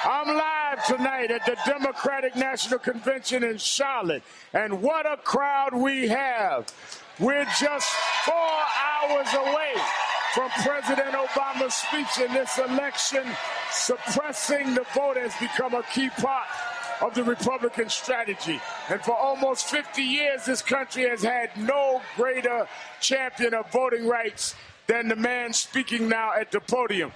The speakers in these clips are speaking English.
I'm live tonight at the Democratic National Convention in Charlotte, and what a crowd we have. We're just 4 hours away from President Obama's speech in this election. Suppressing the vote has become a key part of the Republican strategy. And for almost 50 years, this country has had no greater champion of voting rights than the man speaking now at the podium.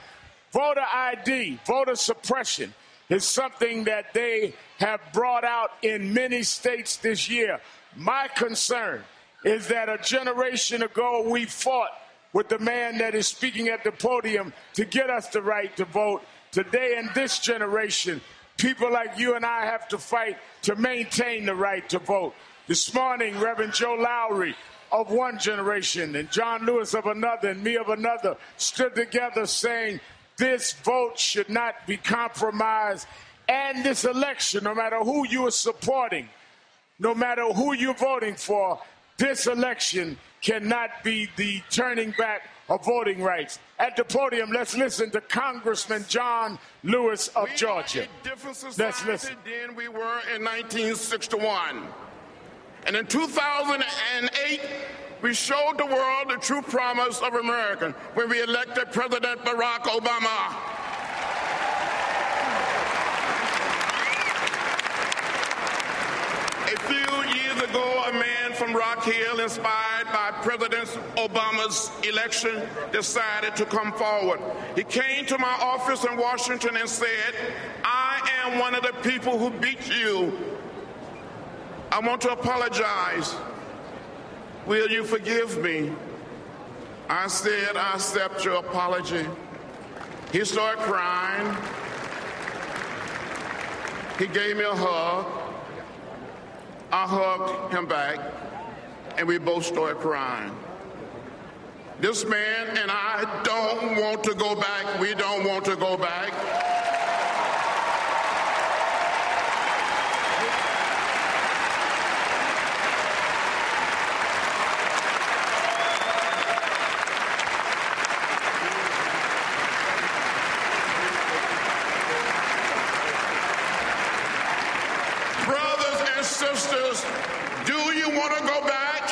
Voter ID, voter suppression, is something that they have brought out in many states this year. My concern is that a generation ago we fought with the man that is speaking at the podium to get us the right to vote. Today in this generation, people like you and I have to fight to maintain the right to vote. This morning, Reverend Joe Lowry of one generation and John Lewis of another and me of another stood together saying this vote should not be compromised. And this election, no matter who you are supporting, no matter who you're voting for, this election cannot be the turning back of voting rights. At the podium, let's listen to Congressman John Lewis of Georgia. Let's listen. Than we were in 1961. And in 2008, we showed the world the true promise of America when we elected President Barack Obama. A few years ago, a man from Rock Hill, inspired by President Obama's election, decided to come forward. He came to my office in Washington and said, "I am one of the people who beat you. I want to apologize. Will you forgive me?" I said, "I accept your apology." He started crying. He gave me a hug. I hugged him back, and we both started crying. This man and I don't want to go back. We don't want to go back. Sisters, do you want to go back?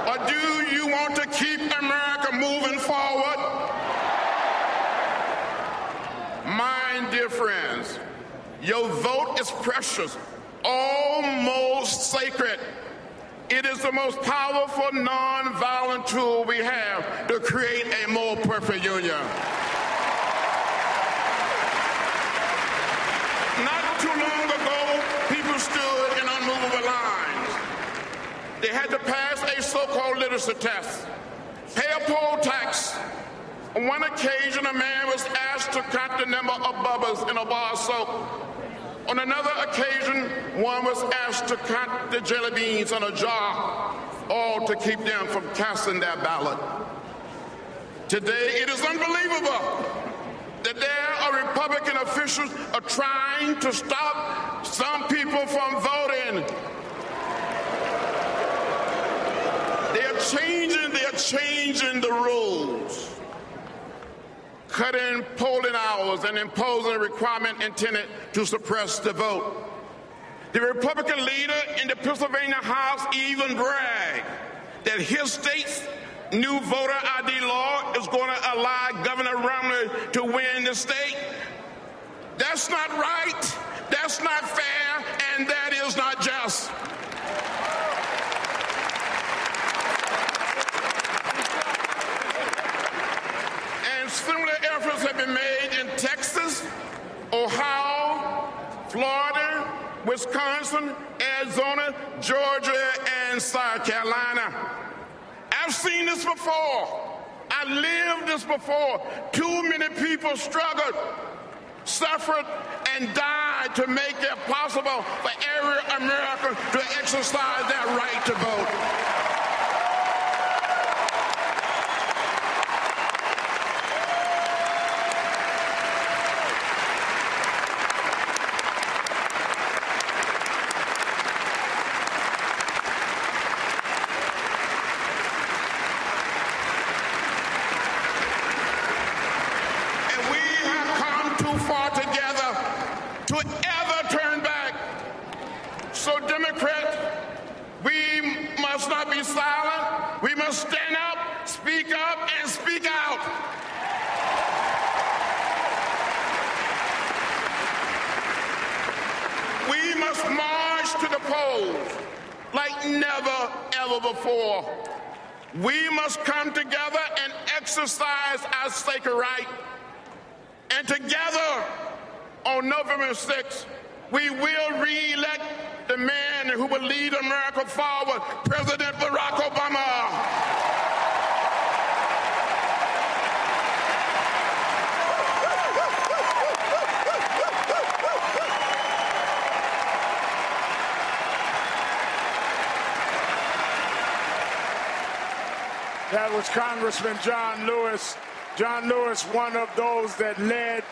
Or do you want to keep America moving forward? My dear friends, your vote is precious, almost sacred. It is the most powerful nonviolent tool we have to create a more perfect union. Not too long ago, people stood in unmovable lines. They had to pass a so-called literacy test, pay a poll tax. On one occasion, a man was asked to count the number of bubbles in a bar of soap. On another occasion, one was asked to count the jelly beans in a jar, all to keep them from casting their ballot. Today, it is unbelievable that there are Republican officials are trying to stop some people from voting. They are changing the rules, cutting polling hours and imposing a requirement intended to suppress the vote. The Republican leader in the Pennsylvania House even bragged that his state's new voter ID law is going to allow Governor Romney to win the state. That's not right, that's not fair, and that is not just. And similar efforts have been made in Texas, Ohio, Florida, Wisconsin, Arizona, Georgia, and South Carolina. I've seen this before. I lived this before. Too many people struggled, suffered, and died to make it possible for every American to exercise their right to vote. must stand up, and speak out. We must march to the polls like never, ever before. We must come together and exercise our sacred right. And together, on November 6th, we will re-elect the man who will lead America forward, President Barack Obama. That was Congressman John Lewis. John Lewis, one of those that led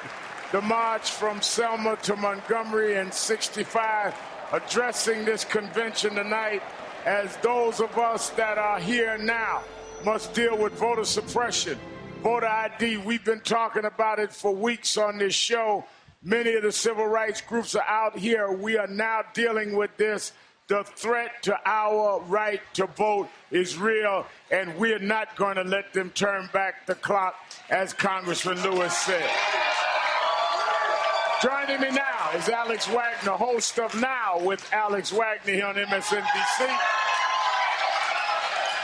the march from Selma to Montgomery in '65, addressing this convention tonight as those of us that are here now must deal with voter suppression, voter ID. We've been talking about it for weeks on this show. Many of the civil rights groups are out here. We are now dealing with this. The threat to our right to vote is real, and we're not going to let them turn back the clock, as Congressman Lewis said. Joining me now is Alex Wagner, host of Now with Alex Wagner here on MSNBC.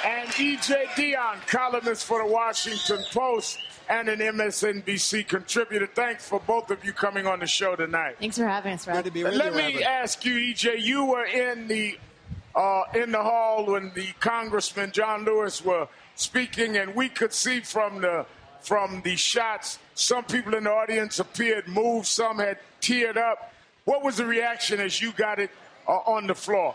And E.J. Dionne, columnist for the Washington Post and an MSNBC contributor. Thanks for both of you coming on the show tonight. Thanks for having us, Rob. Good to be with Let me ask you, E.J., you were in the hall when the Congressman John Lewis were speaking, and we could see from the shots, some people in the audience appeared moved, some had teared up. What was the reaction as you got it on the floor?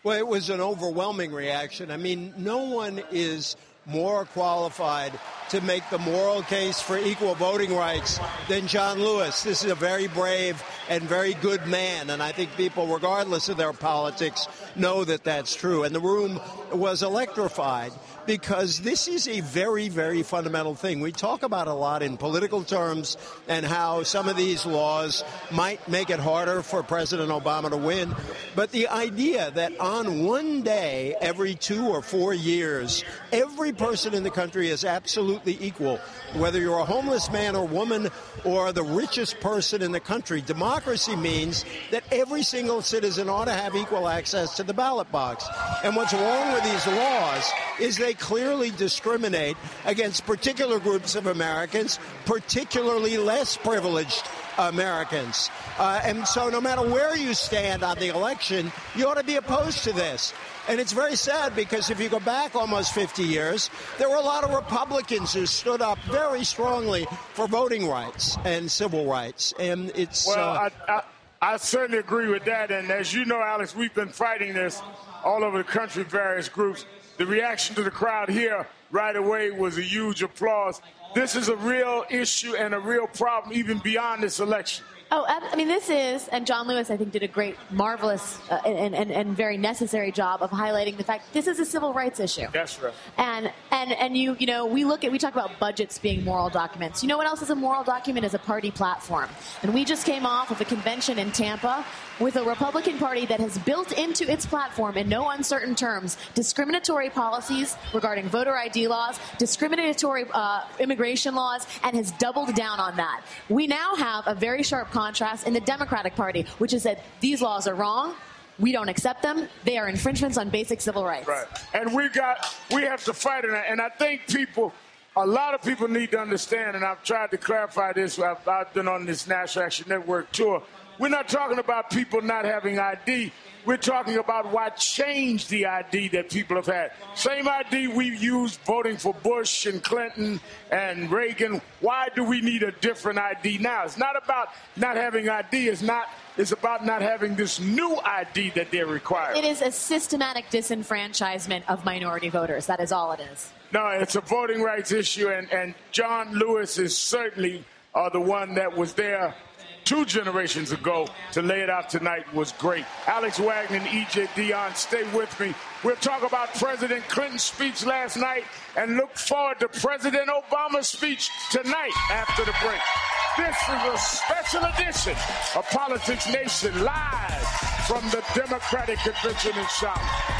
Well, it was an overwhelming reaction. I mean, no one is more qualified to make the moral case for equal voting rights than John Lewis. This is a very brave and very good man, and I think people, regardless of their politics, know that that's true. And the room was electrified because this is a very, very fundamental thing. We talk about a lot in political terms and how some of these laws might make it harder for President Obama to win. But the idea that on one day every 2 or 4 years, every person in the country is absolutely equal, whether you're a homeless man or woman or the richest person in the country. Democracy means that every single citizen ought to have equal access to the ballot box. And what's wrong with these laws is they clearly discriminate against particular groups of Americans, particularly less privileged Americans. And so no matter where you stand on the election, you ought to be opposed to this. And it's very sad because if you go back almost 50 years, there were a lot of Republicans who stood up very strongly for voting rights and civil rights. And it's... Well, I certainly agree with that. And as you know, Alex, we've been fighting this all over the country, various groups. The reaction to the crowd here right away was a huge applause. This is a real issue and a real problem even beyond this election. Oh, I mean, this is, and John Lewis, I think, did a great, marvelous, and very necessary job of highlighting the fact this is a civil rights issue. That's right. And you know, we talk about budgets being moral documents. You know what else is a moral document? Is a party platform. And we just came off of a convention in Tampa with a Republican Party that has built into its platform, in no uncertain terms, discriminatory policies regarding voter ID laws, discriminatory immigration laws, and has doubled down on that. We now have a very sharp contrast in the Democratic Party, which is that these laws are wrong. We don't accept them. They are infringements on basic civil rights. Right. And we have to fight it. And I think a lot of people need to understand, and I've tried to clarify this. I've been on this National Action Network tour. We're not talking about people not having ID. We're talking about what changed the ID that people have had. Same ID we used voting for Bush and Clinton and Reagan. Why do we need a different ID now? It's not about not having ID. It's about not having this new ID that they're requiring. It is a systematic disenfranchisement of minority voters. That is all it is. No, it's a voting rights issue, and John Lewis is certainly the one that was there 2 generations ago to lay it out tonight. Was great. Alex Wagner and E.J. Dionne, stay with me. We'll talk about President Clinton's speech last night and look forward to President Obama's speech tonight after the break. This is a special edition of Politics Nation live from the Democratic Convention in Sharpton.